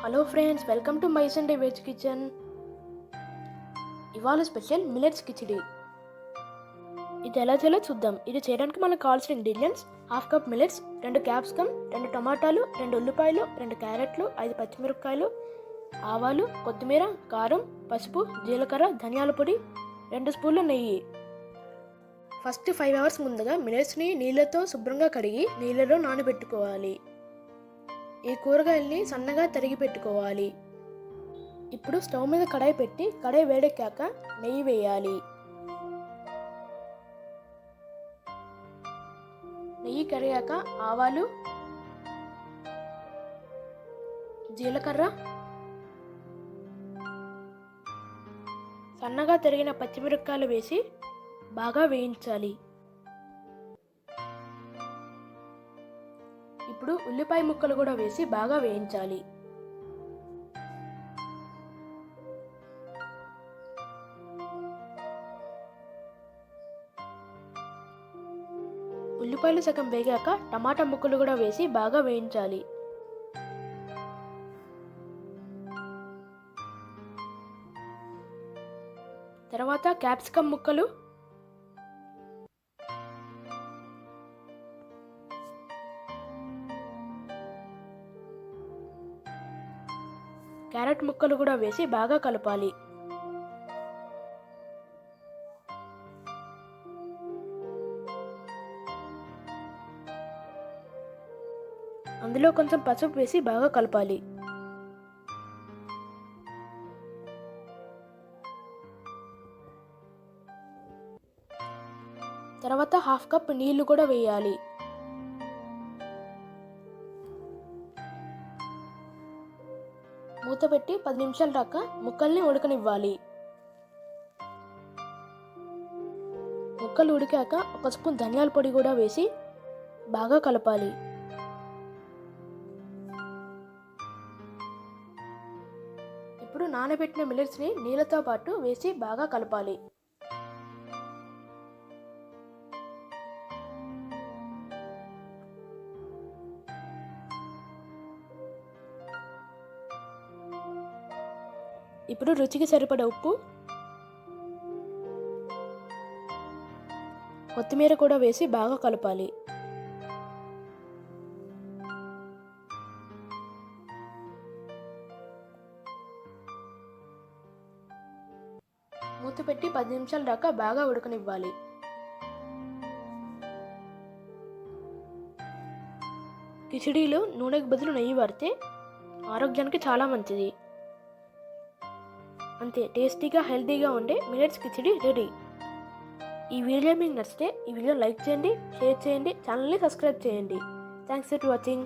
Hello friends, welcome to my Sunday veg kitchen. ఇవాళ special millets khichdi. ఇది ఎలా చేయాలో చూద్దాం. ఇది చేయడానికి మనకు కావాల్సిన ingredients: half cup millets, 2 capsicum, 2 టమాటాలు, 2 ఉల్లిపాయలు, 2 క్యారెట్లు, 5 పచ్చిమిరపకాయలు, ఆవాలు, కొత్తిమీర, కారం, పసుపు, జీలకర్ర, ధనియాల పొడి, 2 స్పూన్ల నెయ్యి. ఫస్ట్ 5 అవర్స్ ముందుగా మిల్లెట్స్ని నీళ్ళతో శుభ్రంగా కడిగి నీళ్ళలో నానబెట్టుకోవాలి. ఈ కూరగాయల్ని సన్నగా తరిగి పెట్టుకోవాలి. ఇప్పుడు స్టవ్ మీద కడాయి పెట్టి కడాయి వేడెక్కాక నెయ్యి వేయాలి. నెయ్యి కరిగాక ఆవాలు, జీలకర్ర, సన్నగా తరిగిన పచ్చిమిరపకాయలు వేసి బాగా వేయించాలి. ఇప్పుడు ఉల్లిపాయ ముక్కలు కూడా వేసి బాగా వేయించాలి. ఉల్లిపాయలు సగం వేగాక టమాటా ముక్కలు కూడా వేసి బాగా వేయించాలి. తర్వాత క్యాప్సికమ్ ముక్కలు, క్యారెట్ ముక్కలు కూడా వేసి బాగా కలపాలి. అందులో కొంచెం పసుపు వేసి బాగా కలపాలి. తర్వాత హాఫ్ కప్ నీళ్లు కూడా వేయాలి. మూత పెట్టి 10 నిమిషాల దాకా ముక్కల్ని ఉడకనివ్వాలి. ముక్కలు ఉడికాక 1 స్పూన్ ధనియాల పొడి కూడా వేసి బాగా కలపాలి. ఇప్పుడు నానబెట్టిన మిల్లెట్స్ని నీళ్ళతో పాటు వేసి బాగా కలపాలి. ఇప్పుడు రుచికి సరిపడ ఉప్పు, కొత్తిమీర కూడా వేసి బాగా కలపాలి. మూత పెట్టి 10 నిమిషాల దాకా బాగా ఉడకనివ్వాలి. కిచిడీలో నూనెకు బదులు నెయ్యి వాడితే ఆరోగ్యానికి చాలా మంచిది. అంతే, టేస్టీగా హెల్తీగా ఉండే మిల్లెట్స్ కిచిడి రెడీ. ఈ వీడియో మీకు నచ్చితే ఈ వీడియో లైక్ చేయండి, షేర్ చేయండి, ఛానల్ని సబ్స్క్రైబ్ చేయండి. Thanks for watching.